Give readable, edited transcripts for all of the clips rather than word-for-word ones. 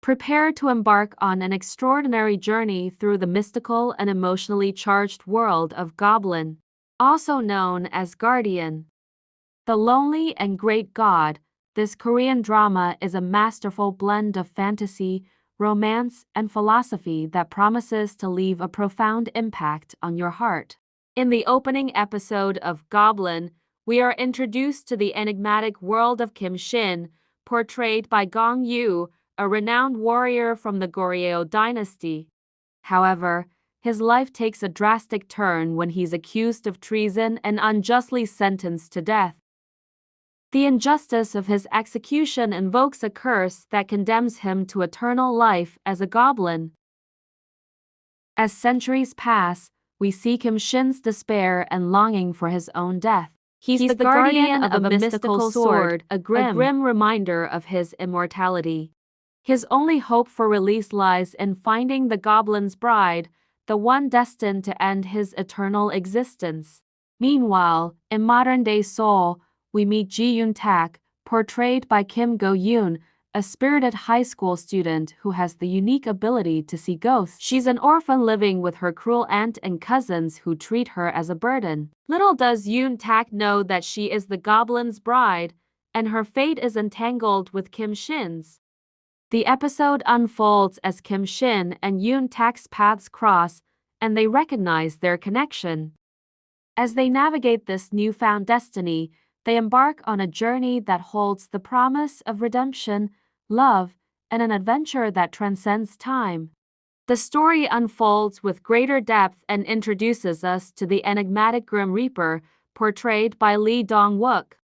Prepare to embark on an extraordinary journey through the mystical and emotionally charged world of Goblin, also known as Guardian. The Lonely and Great God, this Korean drama is a masterful blend of fantasy, romance, and philosophy that promises to leave a profound impact on your heart. In the opening episode of Goblin, we are introduced to the enigmatic world of Kim Shin, portrayed by Gong Yu, a renowned warrior from the Goryeo dynasty. However, his life takes a drastic turn when he's accused of treason and unjustly sentenced to death. The injustice of his execution invokes a curse that condemns him to eternal life as a goblin. As centuries pass, we see Kim Shin's despair and longing for his own death. He's the guardian of a mystical sword, a grim reminder of his immortality. His only hope for release lies in finding the goblin's bride, the one destined to end his eternal existence. Meanwhile, in modern-day Seoul, we meet Ji Yoon-tak, portrayed by Kim Go-yoon, a spirited high school student who has the unique ability to see ghosts. She's an orphan living with her cruel aunt and cousins who treat her as a burden. Little does Yoon-tak know that she is the goblin's bride, and her fate is entangled with Kim Shin's. The episode unfolds as Kim Shin and Yoon-tak's paths cross, and they recognize their connection. As they navigate this newfound destiny, they embark on a journey that holds the promise of redemption, love, and an adventure that transcends time. The story unfolds with greater depth and introduces us to the enigmatic Grim Reaper, portrayed by Lee Dong-wook.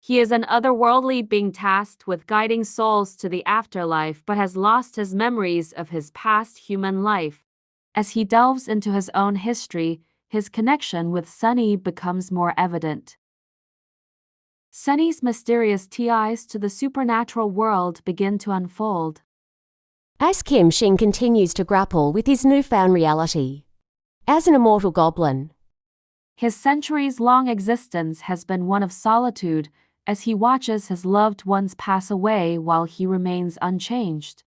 He is an otherworldly being tasked with guiding souls to the afterlife but has lost his memories of his past human life. As he delves into his own history, his connection with Sunny becomes more evident. Sunny's mysterious ties to the supernatural world begin to unfold. As Kim Shin continues to grapple with his newfound reality as an immortal goblin, his centuries-long existence has been one of solitude as he watches his loved ones pass away while he remains unchanged.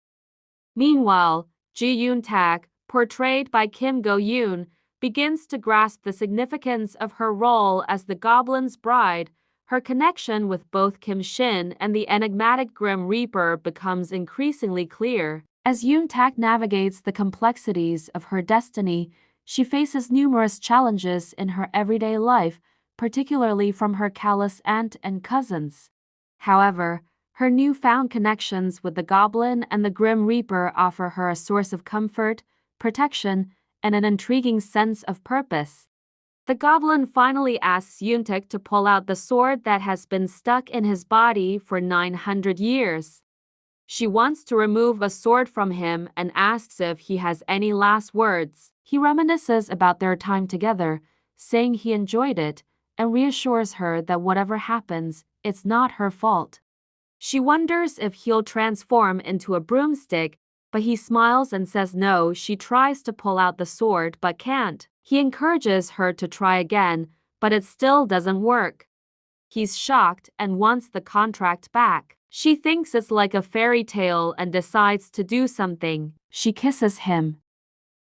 Meanwhile, Ji Yoon-tak, portrayed by Kim Go-yoon, begins to grasp the significance of her role as the goblin's bride. Her connection with both Kim Shin and the enigmatic Grim Reaper becomes increasingly clear. As Yoon-tak navigates the complexities of her destiny, she faces numerous challenges in her everyday life, particularly from her callous aunt and cousins. However, her newfound connections with the Goblin and the Grim Reaper offer her a source of comfort, protection, and an intriguing sense of purpose. The Goblin finally asks Yoon-tak to pull out the sword that has been stuck in his body for 900 years. She wants to remove a sword from him and asks if he has any last words. He reminisces about their time together, saying he enjoyed it, and reassures her that whatever happens, it's not her fault. She wonders if he'll transform into a broomstick, but he smiles and says no. She tries to pull out the sword but can't. He encourages her to try again, but it still doesn't work. He's shocked and wants the contract back. She thinks it's like a fairy tale and decides to do something. She kisses him.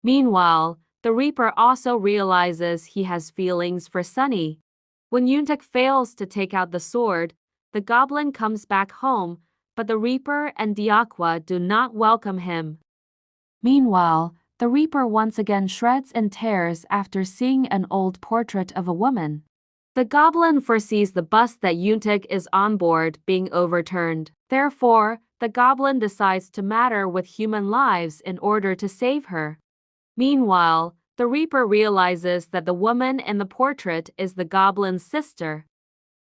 Meanwhile, the Reaper also realizes he has feelings for Sunny. When Yoon-tak fails to take out the sword, the Goblin comes back home, but the Reaper and Deokwa do not welcome him. Meanwhile, the Reaper once again shreds and tears after seeing an old portrait of a woman. The Goblin foresees the bus that Yoon-tak is on board being overturned. Therefore, the Goblin decides to matter with human lives in order to save her. Meanwhile, the Reaper realizes that the woman in the portrait is the Goblin's sister.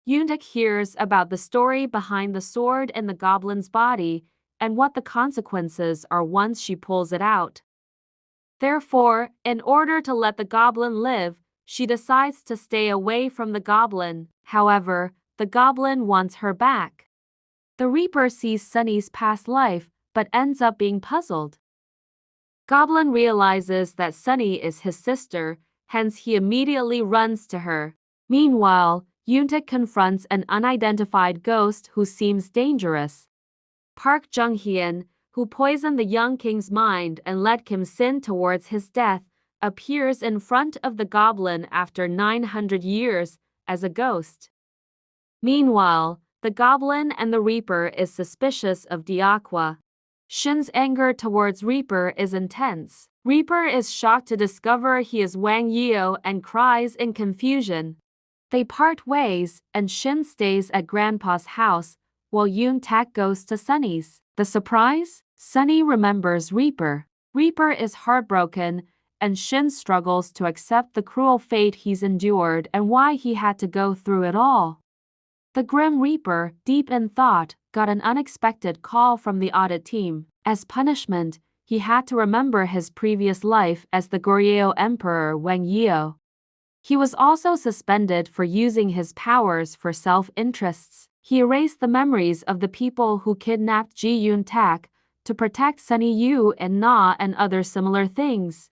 Yoon-tak hears about the story behind the sword in the Goblin's body and what the consequences are once she pulls it out. Therefore, in order to let the Goblin live, she decides to stay away from the Goblin. However, the Goblin wants her back. The Reaper sees Sunny's past life, but ends up being puzzled. Goblin realizes that Sunny is his sister, hence he immediately runs to her. Meanwhile, Yoon-tak confronts an unidentified ghost who seems dangerous. Park Jung-hyun, who poisoned the young king's mind and led Kim Sin towards his death, appears in front of the goblin after 900 years as a ghost. Meanwhile, the goblin and the Reaper is suspicious of Diakwa. Shin's anger towards Reaper is intense. Reaper is shocked to discover he is Wang Yeo and cries in confusion. They part ways, and Shin stays at Grandpa's house, while Yoon Tak goes to Sunny's. The surprise? Sunny remembers Reaper. Reaper is heartbroken, and Shin struggles to accept the cruel fate he's endured and why he had to go through it all. The Grim Reaper, deep in thought, got an unexpected call from the audit team. As punishment, he had to remember his previous life as the Goryeo Emperor Wang Yeo. He was also suspended for using his powers for self-interests. He erased the memories of the people who kidnapped Ji Yoon Tak to protect Sunny Yu and Na and other similar things.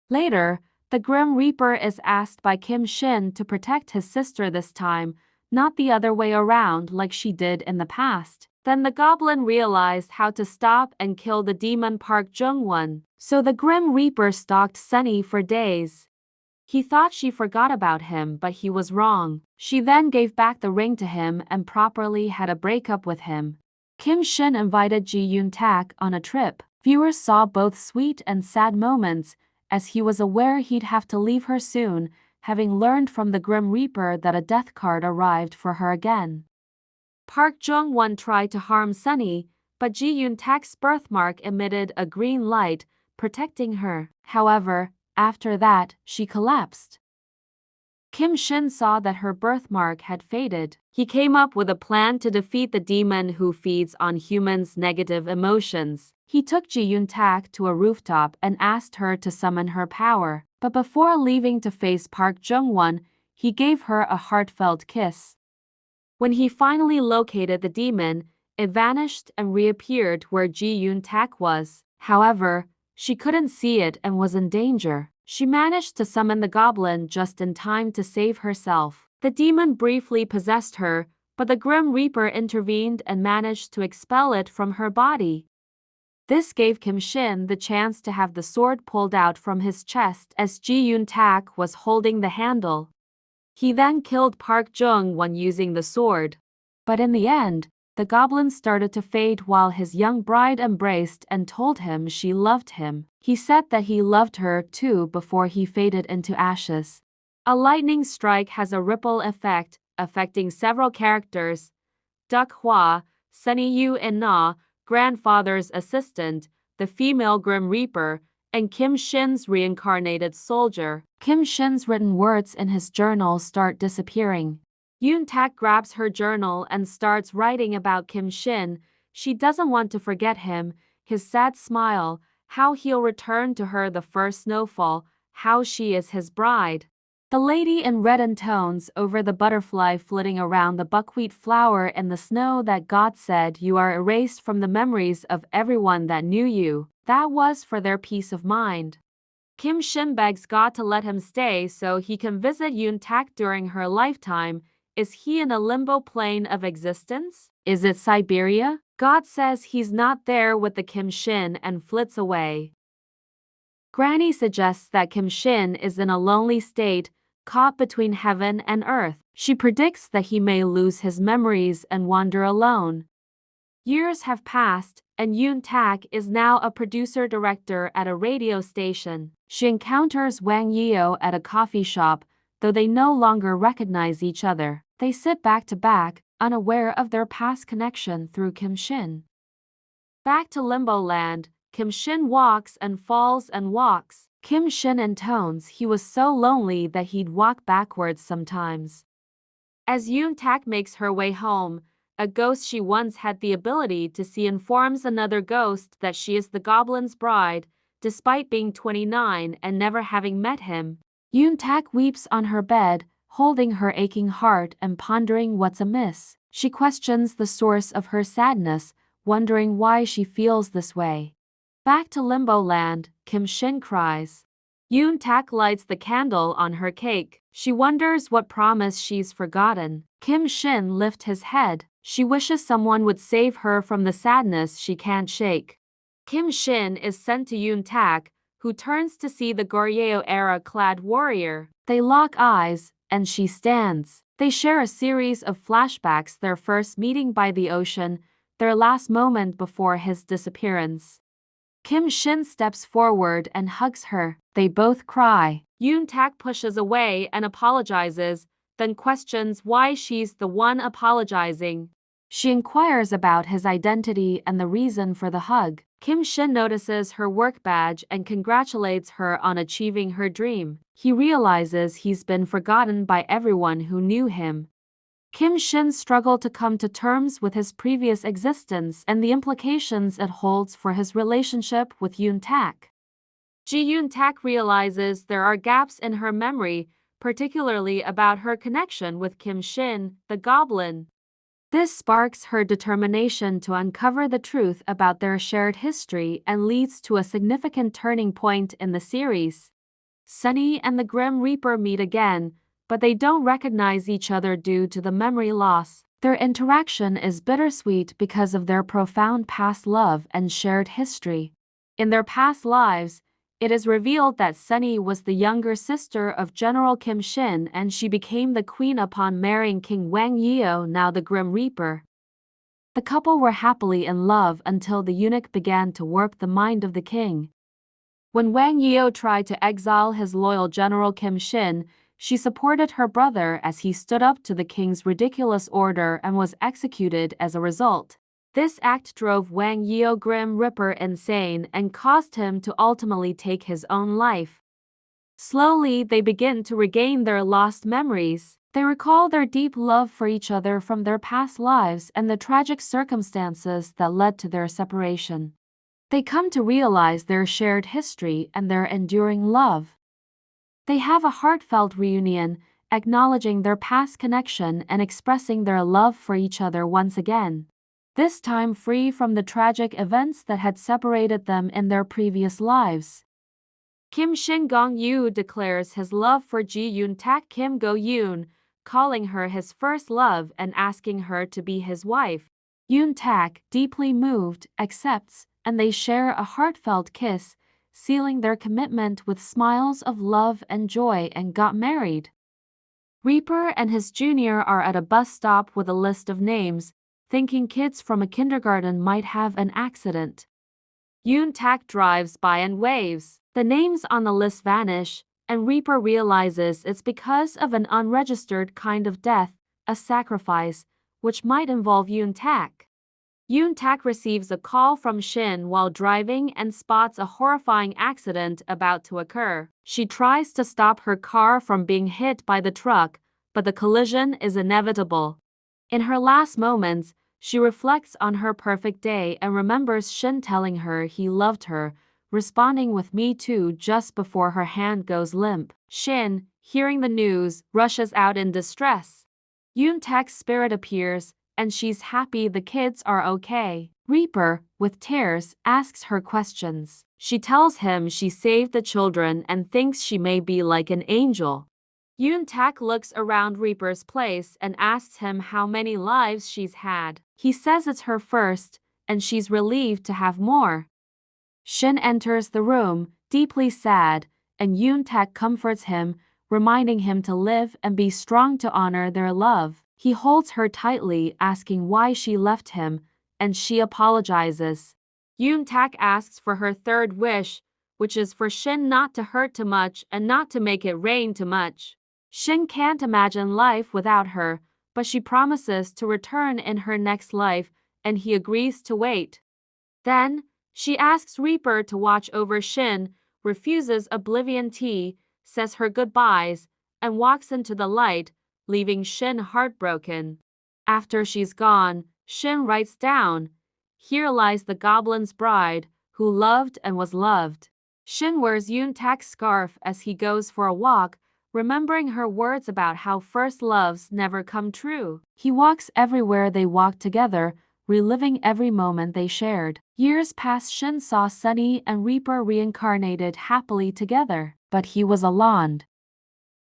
Later, the Grim Reaper is asked by Kim Shin to protect his sister this time, not the other way around like she did in the past. Then the goblin realized how to stop and kill the demon Park Jung-won, so the Grim Reaper stalked Sunny for days. He thought she forgot about him, but he was wrong. She then gave back the ring to him and properly had a breakup with him. Kim Shin invited Ji Yoon Tak on a trip. Viewers saw both sweet and sad moments, as he was aware he'd have to leave her soon, having learned from the Grim Reaper that a death card arrived for her again. Park Jung-won tried to harm Sunny, but Ji Yoon Tak's birthmark emitted a green light, protecting her. However, after that, she collapsed. Kim Shin saw that her birthmark had faded. He came up with a plan to defeat the demon who feeds on humans' negative emotions. He took Ji Yoon Tak to a rooftop and asked her to summon her power. But before leaving to face Park Jung-won, he gave her a heartfelt kiss. When he finally located the demon, it vanished and reappeared where Ji Yoon Tak was. However, she couldn't see it and was in danger. She managed to summon the goblin just in time to save herself. The demon briefly possessed her, but the Grim Reaper intervened and managed to expel it from her body. This gave Kim Shin the chance to have the sword pulled out from his chest as Ji Yoon Tak was holding the handle. He then killed Park Jung-won using the sword. But in the end, the goblin started to fade while his young bride embraced and told him she loved him. He said that he loved her too before he faded into ashes. A lightning strike has a ripple effect, affecting several characters. Duck Hwa, Sunny Yu and Na, grandfather's assistant, the female Grim Reaper, and Kim Shin's reincarnated soldier. Kim Shin's written words in his journal start disappearing. Yoon Tak grabs her journal and starts writing about Kim Shin. She doesn't want to forget him, his sad smile, how he'll return to her the first snowfall, how she is his bride. The lady in red intones over the butterfly flitting around the buckwheat flower in the snow that God said you are erased from the memories of everyone that knew you. That was for their peace of mind. Kim Shin begs God to let him stay so he can visit Yoon Tak during her lifetime. Is he in a limbo plane of existence? Is it Siberia? God says he's not there with the Kim Shin and flits away. Granny suggests that Kim Shin is in a lonely state, caught between heaven and earth. She predicts that he may lose his memories and wander alone. Years have passed, and Yoon Tak is now a producer-director at a radio station. She encounters Wang Yeo at a coffee shop, though they no longer recognize each other. They sit back to back, unaware of their past connection through Kim Shin. Back to Limbo Land, Kim Shin walks and falls and walks. Kim Shin intones he was so lonely that he'd walk backwards sometimes. As Yoon Tak makes her way home, a ghost she once had the ability to see informs another ghost that she is the goblin's bride, despite being 29 and never having met him. Yoon Tak weeps on her bed, holding her aching heart and pondering what's amiss. She questions the source of her sadness, wondering why she feels this way. Back to Limbo Land, Kim Shin cries. Yoon Tak lights the candle on her cake. She wonders what promise she's forgotten. Kim Shin lifts his head. She wishes someone would save her from the sadness she can't shake. Kim Shin is sent to Yoon Tak, who turns to see the Goryeo-era clad warrior. They lock eyes, and she stands. They share a series of flashbacks, their first meeting by the ocean, their last moment before his disappearance. Kim Shin steps forward and hugs her. They both cry. Yoon Tak pushes away and apologizes, then questions why she's the one apologizing. She inquires about his identity and the reason for the hug. Kim Shin notices her work badge and congratulates her on achieving her dream. He realizes he's been forgotten by everyone who knew him. Kim Shin struggled to come to terms with his previous existence and the implications it holds for his relationship with Yoon Tak. Yoon Tak realizes there are gaps in her memory, particularly about her connection with Kim Shin, the Goblin. This sparks her determination to uncover the truth about their shared history and leads to a significant turning point in the series. Sunny and the Grim Reaper meet again, but they don't recognize each other due to the memory loss. Their interaction is bittersweet because of their profound past love and shared history. In their past lives, it is revealed that Sunny was the younger sister of General Kim Shin and she became the queen upon marrying King Wang Yeo, now the Grim Reaper. The couple were happily in love until the eunuch began to warp the mind of the king. When Wang Yeo tried to exile his loyal General Kim Shin, she supported her brother as he stood up to the king's ridiculous order and was executed as a result. This act drove Wang Yeo Grim Reaper insane and caused him to ultimately take his own life. Slowly, they begin to regain their lost memories. They recall their deep love for each other from their past lives and the tragic circumstances that led to their separation. They come to realize their shared history and their enduring love. They have a heartfelt reunion, acknowledging their past connection and expressing their love for each other once again. This time free from the tragic events that had separated them in their previous lives. Kim Shin Gong-yu declares his love for Yoon Tak Kim Go-yoon, calling her his first love and asking her to be his wife. Yoon Tak, deeply moved, accepts, and they share a heartfelt kiss, sealing their commitment with smiles of love and joy, and got married. Reaper and his junior are at a bus stop with a list of names, thinking kids from a kindergarten might have an accident. Yoon Tak drives by and waves. The names on the list vanish, and Reaper realizes it's because of an unregistered kind of death, a sacrifice, which might involve Yoon Tak. Yoon Tak receives a call from Shin while driving and spots a horrifying accident about to occur. She tries to stop her car from being hit by the truck, but the collision is inevitable. In her last moments, she reflects on her perfect day and remembers Shin telling her he loved her, responding with "me too" just before her hand goes limp. Shin, hearing the news, rushes out in distress. Yoon Tak's spirit appears, and she's happy the kids are okay. Reaper, with tears, asks her questions. She tells him she saved the children and thinks she may be like an angel. Yoon Tak looks around Reaper's place and asks him how many lives she's had. He says it's her first, and she's relieved to have more. Shin enters the room, deeply sad, and Yoon Tak comforts him, reminding him to live and be strong to honor their love. He holds her tightly, asking why she left him, and she apologizes. Yoon Tak asks for her third wish, which is for Shin not to hurt too much and not to make it rain too much. Shin can't imagine life without her, but she promises to return in her next life, and he agrees to wait. Then, she asks Reaper to watch over Shin, refuses Oblivion tea, says her goodbyes, and walks into the light, leaving Shin heartbroken. After she's gone, Shin writes down, "Here lies the Goblin's bride, who loved and was loved." Shin wears Yoon Tak's scarf as he goes for a walk, remembering her words about how first loves never come true. He walks everywhere they walked together, reliving every moment they shared. Years past, Shin saw Sunny and Reaper reincarnated happily together, but he was alone.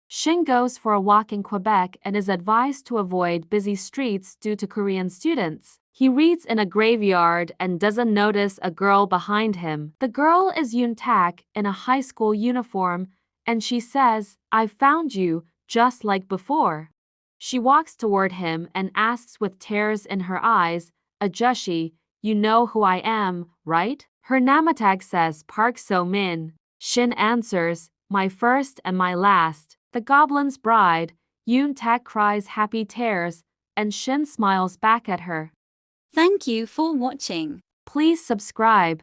Shin goes for a walk in Quebec and is advised to avoid busy streets due to Korean students. He reads in a graveyard and doesn't notice a girl behind him. The girl is Yoon Tak in a high school uniform, and she says, "I found you, just like before." She walks toward him and asks with tears in her eyes, "Ajushi, you know who I am, right?" Her namatag says Park So-min. Shin answers, "My first and my last." The Goblin's bride, Yoon Tak cries happy tears, and Shin smiles back at her. Thank you for watching. Please subscribe.